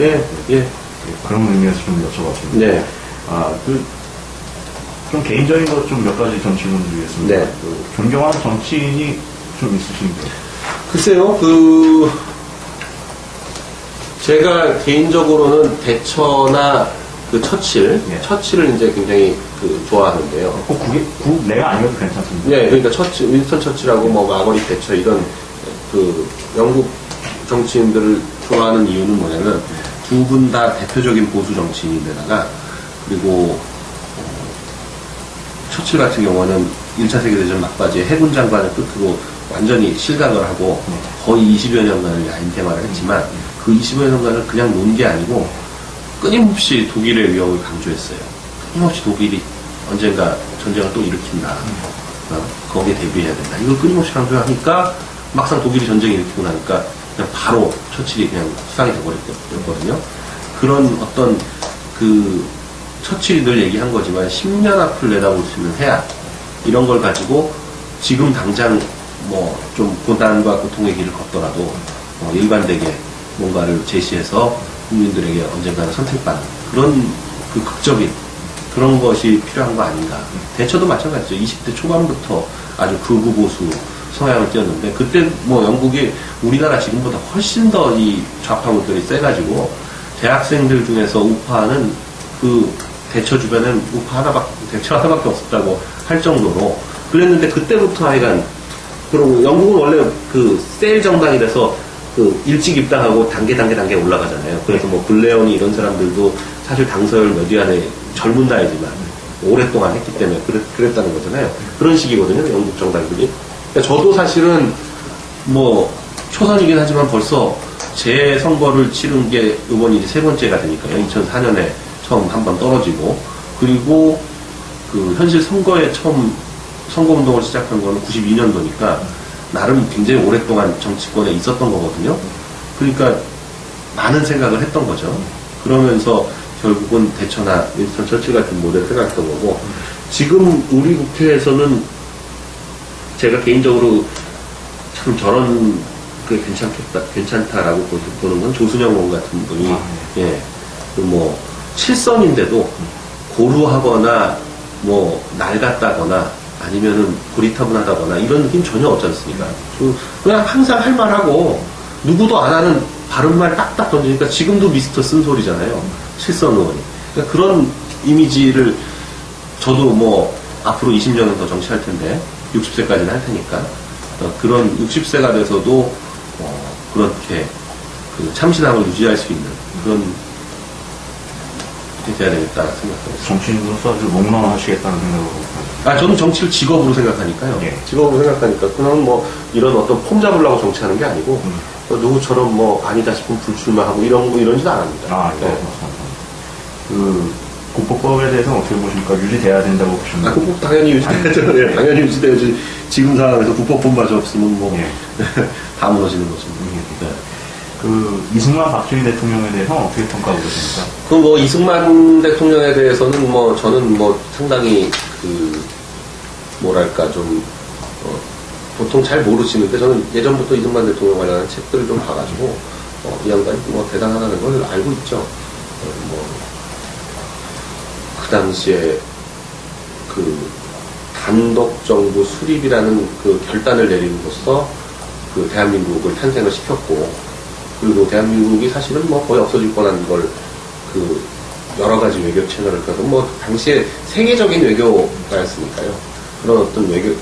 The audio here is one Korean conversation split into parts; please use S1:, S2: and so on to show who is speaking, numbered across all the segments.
S1: 예, 예.
S2: 그런 의미에서 좀 여쭤봤습니다.
S1: 네.
S2: 좀 개인적인 것 좀 몇 가지 전 질문 드리겠습니다.
S1: 네.
S2: 존경하는 정치인이 좀 있으신가요?
S1: 글쎄요, 제가 개인적으로는 대처나 처칠,
S2: 네.
S1: 처칠을 이제 굉장히 좋아하는데요.
S2: 꼭 내가 아니어도 괜찮습니다.
S1: 네, 그러니까 윈스턴 처칠하고 뭐 마거릿 대처 이런 영국 정치인들을 좋아하는 이유는 뭐냐면 두 분 다 대표적인 보수 정치인인데다가 그리고 처칠 같은 경우는 1차 세계대전 막바지에 해군 장관을 끝으로 완전히 실각을 하고 거의 20여 년간을 야인 생활을 했지만 그 20여 년간을 그냥 논 게 아니고 끊임없이 독일의 위협을 강조했어요. 끊임없이 독일이 언젠가 전쟁을 또 일으킨다. 거기에 대비해야 된다. 이걸 끊임없이 강조하니까 막상 독일이 전쟁을 일으키고 나니까 그냥 바로 처칠이 그냥 수상이 돼버렸거든요. 그런 어떤 처칠이 늘 얘기한 거지만 10년 앞을 내다볼 수 있는 해악 이런 걸 가지고 지금 당장 뭐 좀 고난과 고통의 길을 걷더라도 일관되게 뭔가를 제시해서 국민들에게 언젠가는 선택받는 그런 극적인 그런 것이 필요한 거 아닌가. 대처도 마찬가지죠. 20대 초반부터 아주 극우 보수 성향을 띄었는데 그때 뭐 영국이 우리나라 지금보다 훨씬 더 이 좌파들이 세가지고 대학생들 중에서 우파는 대처 주변엔 대처 하나밖에 없었다고 할 정도로 그랬는데 그때부터 하여간 그리고 영국은 원래 세일 정당이라서 일찍 입당하고 단계 올라가잖아요. 그래서 뭐 블레온이 이런 사람들도 사실 당서열 몇 위 안에 젊은 나이지만 오랫동안 했기 때문에 그랬다는 거잖아요. 그런 식이거든요, 영국 정당들이. 그러니까 저도 사실은 뭐 초선이긴 하지만 벌써 제 선거를 치른 게 이번이 이제 세 번째가 되니까요. 2004년에 처음 한 번 떨어지고 그리고 현실 선거에 처음 선거운동을 시작한 거는 92년도니까 나름 굉장히 오랫동안 정치권에 있었던 거거든요. 그러니까 많은 생각을 했던 거죠. 그러면서 결국은 대처나 윈스턴 처칠 같은 모델을 생각했던 거고 지금 우리 국회에서는 제가 개인적으로 참 저런 게 괜찮다라고 보는 건 조순영 의원 같은 분이 예, 뭐 칠성인데도 고루하거나 뭐 낡았다거나 아니면은 고리타분하다거나 이런 느낌 전혀 없지 않습니까? 그냥 항상 할 말하고 누구도 안 하는 바른말 딱딱 던지니까 지금도 미스터 쓴소리잖아요. 칠성 의원이. 그러니까 그런 이미지를 저도 뭐 앞으로 20년은 더 정치할 텐데 60세까지는 할 테니까 그런 60세가 돼서도 그렇게 참신함을 유지할 수 있는 그런 돼야 되겠다 생각합니다.
S2: 정치인으로서 아주 롱런하시겠다는 생각으로.
S1: 저는 정치를 직업으로 생각하니까요.
S2: 예.
S1: 직업으로 생각하니까 그냥 뭐 이런 어떤 폼 잡으려고 정치하는 게 아니고 누구처럼 뭐 아니다 싶으면 불출마하고 이런지도 안 합니다.
S2: 네. 국보법에 대해서는 어떻게 보십니까? 유지돼야 된다고 보십니까?
S1: 국법 당연히 유지돼야죠. 네, 당연히 유지돼야지. 지금 상황에서 국법법마저 없으면 뭐 다 무너지는 거죠. 네.
S2: 이승만 박정희 대통령에 대해서는 어떻게 평가하고 계십니까?
S1: 뭐 이승만 대통령에 대해서는 뭐 저는 뭐 상당히 뭐랄까 좀 보통 잘 모르시는데 저는 예전부터 이승만 대통령 관련한 책들을 좀 봐가지고 이 양반이 뭐 대단하다는 걸 알고 있죠. 그 당시에 단독 정부 수립이라는 결단을 내림으로써 대한민국을 탄생을 시켰고 그리고 대한민국이 사실은 뭐 거의 없어질 뻔한 걸 여러 가지 외교 채널을 펴서 뭐 당시에 세계적인 외교가였으니까요. 그런 어떤 외교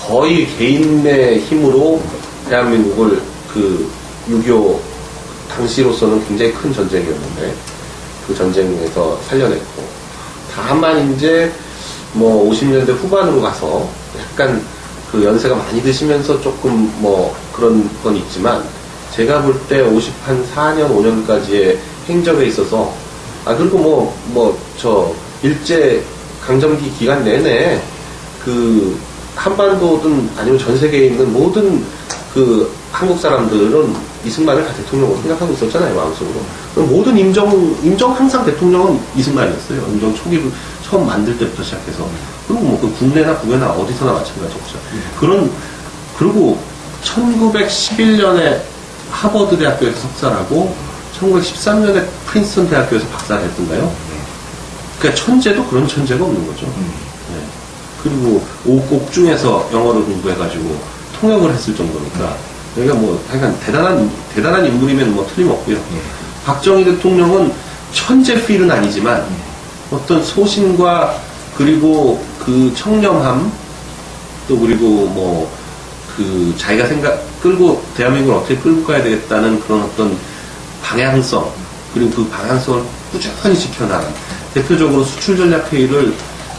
S1: 거의 개인의 힘으로 대한민국을 6.25 당시로서는 굉장히 큰 전쟁이었는데 그 전쟁에서 살려냈고 다만 이제 뭐 50년대 후반으로 가서 약간 연세가 많이 드시면서 조금 뭐 그런 건 있지만 제가 볼 때 54년 5년까지의 행적에 있어서 그리고 일제 강점기 기간 내내 한반도든 아니면 전 세계에 있는 모든 한국 사람들은 이승만을 다 대통령으로 생각하고 있었잖아요, 마음속으로. 모든 임정 항상 대통령은 이승만이었어요. 임정 초기 처음 만들 때부터 시작해서. 그리고 뭐 국내나 국외나 어디서나 마찬가지였죠. 그리고 1911년에 하버드 대학교에서 석사하고 1913년에 프린스턴 대학교에서 박사를 했던가요? 그러니까 천재도 그런 천재가 없는 거죠. 네. 그리고 옥중에서 영어를 공부해가지고 통역을 했을 정도니까 그러니까 뭐 하여간 대단한 인물이면 뭐 틀림없고요. 박정희 대통령은 천재 필은 아니지만 어떤 소신과 그리고 그 청렴함 또 그리고 뭐 그 자기가 대한민국을 어떻게 끌고 가야 되겠다는 그런 어떤 방향성 그리고 그 방향성을 꾸준히 지켜나간 대표적으로 수출전략회의를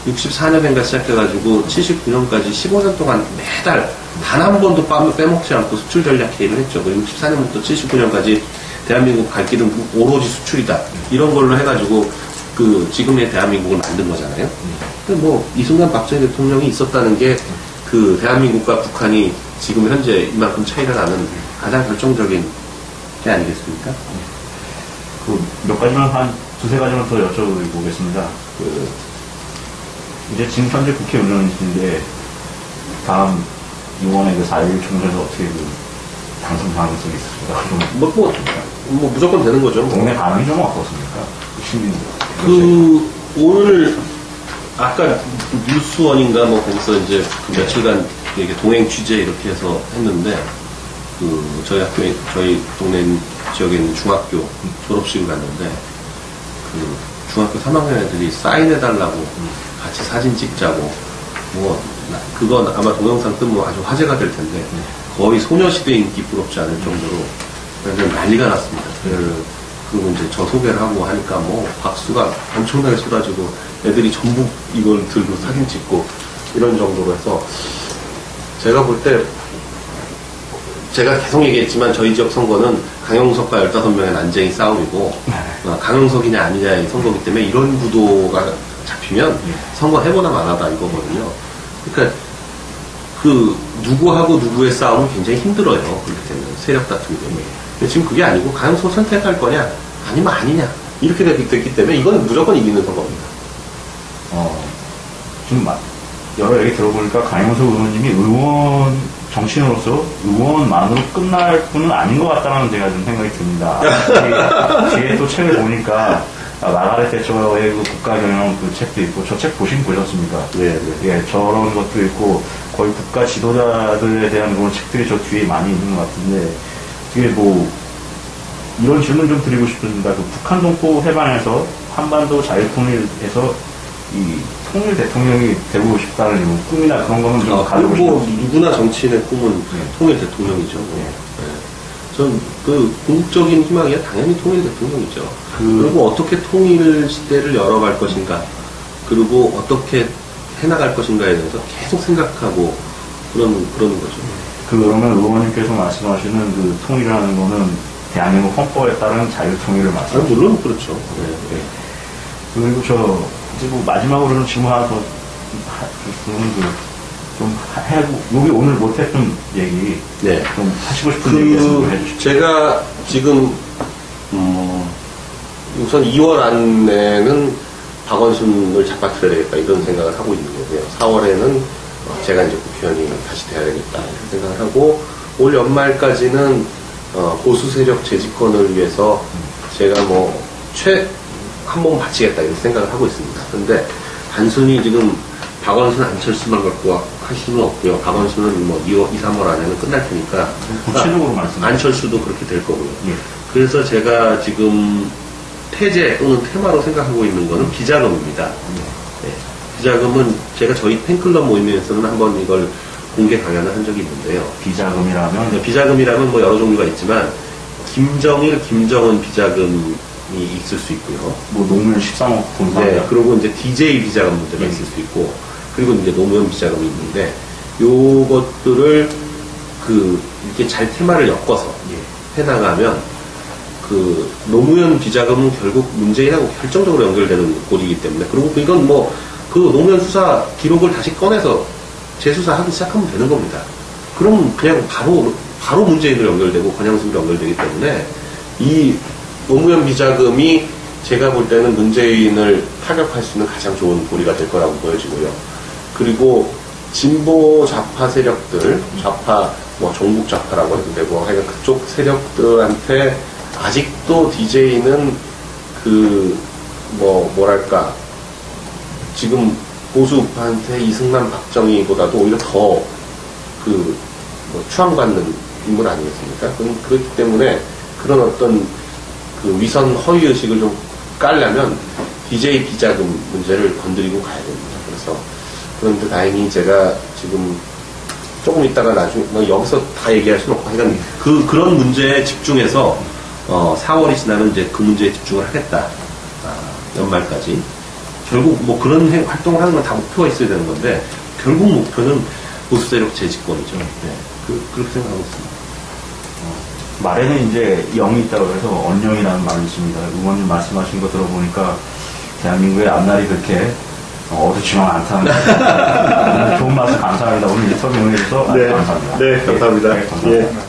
S1: 64년인가 시작해가지고 79년까지 15년 동안 매달 단 한 번도 빼먹지 않고 수출전략회의를 했죠. 64년부터 79년까지 대한민국 갈 길은 오로지 수출이다. 이런 걸로 해가지고 그 지금의 대한민국을 만든 거잖아요. 근데 뭐 이승만 박정희 대통령이 있었다는 게 그 대한민국과 북한이 지금 현재 이만큼 차이가 나는 가장 결정적인 게 아니겠습니까?
S2: 그 몇 가지만 한 두세 가지만 더 여쭤보겠습니다. 이제 지금 현재 국회의원이신데 다음 이번에 그 4.11 총선에서 어떻게 그 당선 가능성이 있습니까?
S1: 뭐 무조건 되는 거죠.
S2: 동네 반응이 좀 어떻습니까?
S1: 오늘 아까 뉴스원인가 뭐 거기서 이제 그 며칠간 이게 동행 취재 이렇게 해서 했는데 저희 동네 지역에 있는 중학교 졸업식을 갔는데 그 중학교 3학년 애들이 사인해달라고 같이 사진 찍자고 뭐 그건 아마 동영상 뜨면 아주 화제가 될 텐데 거의 소녀시대 인기 부럽지 않을 정도로 완전 난리가 났습니다. 그리고 이제 저 소개를 하고 하니까 뭐 박수가 엄청나게 쏟아지고 애들이 전부 이걸 들고 사진 찍고 이런 정도로 해서 제가 볼 때 제가 계속 얘기했지만 저희 지역 선거는 강용석과 15명의 난쟁이 싸움이고 강용석이냐 아니냐의 선거이기 때문에 이런 구도가 잡히면 선거 해보나 마나다 이거거든요. 그러니까 그 누구하고 누구의 싸움은 굉장히 힘들어요. 그렇게 되면 세력 다툼이 되면. 근데 지금 그게 아니고 강용석 선택할 거냐 아니면 아니냐 이렇게 됐기 때문에 이건 무조건 이기는 선거입니다.
S2: 지금 여러 얘기 들어보니까 강용석 의원님이 정치인으로서 의원만으로 끝날 분은 아닌 것 같다는 제가 좀 생각이 듭니다. 뒤에 또 책을 보니까 마가렛 대처의 그 국가경영 그 책도 있고 저 책 보셨습니까?
S1: 네.
S2: 예, 저런 것도 있고 거의 국가 지도자들에 대한 그런 책들이 저 뒤에 많이 있는 것 같은데 이게 뭐 이런 질문 좀 드리고 싶습니다. 그 북한 동포 해방에서 한반도 자유통일에서 이 통일 대통령이 되고 싶다는 이런 꿈이나 그런 거는 좀 가지고
S1: 뭐 누구나 정치인의 꿈은 통일 대통령이죠. 전 그 궁극적인 희망이야 당연히 통일 대통령이죠. 그리고 어떻게 통일 시대를 열어갈 것인가, 그리고 어떻게 해나갈 것인가에 대해서 계속 생각하고 그러는 거죠.
S2: 그러면 의원님께서 말씀하시는 그 통일이라는 거는 대한민국 헌법에 따른 자유통일을 말씀하시죠?
S1: 물론 그렇죠. 네.
S2: 그리고 이제 뭐 마지막으로는 질문 하나 더 여기 오늘 못했던 얘기 좀 하시고 싶은 얘기 좀 해주시죠.
S1: 제가 지금 우선 2월 안에는 박원순을 잡아들여야 되겠다 이런 생각을 하고 있는 거고요. 4월에는 제가 이제 국회의원이 다시 돼야 되겠다 이런 생각을 하고 올 연말까지는 보수 세력 재집권을 위해서 제가 뭐 한 번 바치겠다 이런 생각을 하고 있습니다. 그런데 단순히 지금 박원순 안철수만 갖고 할 수는 없고요. 박원순은 뭐 2, 3월 안에는 끝날 테니까
S2: 구체적으로 말씀
S1: 안철수도 그렇게 될 거고요. 그래서 제가 지금 태제 또는 테마로 생각하고 있는 거는 비자금입니다. 네. 비자금은 제가 저희 팬클럽 모임에서는 한번 이걸 공개 강연을 한 적이 있는데요. 비자금이라면 뭐 여러 종류가 있지만 김정일, 김정은 비자금이 있을 수 있고요.
S2: 뭐 노무현 13억 돈.
S1: 네. 그리고 이제 DJ 비자금 문제가 있을 수 있고, 그리고 이제 노무현 비자금이 있는데 요것들을 이렇게 잘 테마를 엮어서 해나가면 그 노무현 비자금은 결국 문재인하고 결정적으로 연결되는 고리이기 때문에, 그리고 이건 뭐 그 노무현 수사 기록을 다시 꺼내서 재수사하기 시작하면 되는 겁니다. 그럼 그냥 바로 문재인으로 연결되고 권양순으로 연결되기 때문에 이 노무현 비자금이 제가 볼 때는 문재인을 타격할 수 있는 가장 좋은 고리가 될 거라고 보여지고요. 그리고 진보 좌파 세력들, 좌파 뭐 종북 좌파라고 해도 되고 하여간 그쪽 세력들한테 아직도 DJ는 뭐랄까, 지금 보수 우파한테 이승만, 박정희보다도 오히려 더 추앙받는 인물 아니겠습니까? 그렇기 때문에 그런 어떤 위선 허위의식을 좀 깔려면 DJ 비자금 문제를 건드리고 가야 됩니다. 그래서, 그런데 다행히 제가 지금 조금 있다가 나중에, 여기서 다 얘기할 수는 없고, 하여간 그런 문제에 집중해서, 4월이 지나면 이제 그 문제에 집중을 하겠다. 연말까지. 결국 그런 활동을 하는 건 다 목표가 있어야 되는 건데, 결국 목표는 보수 세력 재집권이죠. 네. 그렇게 생각하고 있습니다.
S2: 말에는 이제 영이 있다고 해서 언영이라는 말이 있습니다. 의원님 말씀하신 거 들어보니까 대한민국의 앞날이 그렇게 어둡지만 않다는 좋은 말씀 감사합니다. 오늘 인터뷰 해주셔서
S1: 네.
S2: 감사합니다.
S1: 네, 감사합니다.
S2: 네, 감사합니다.
S1: 예.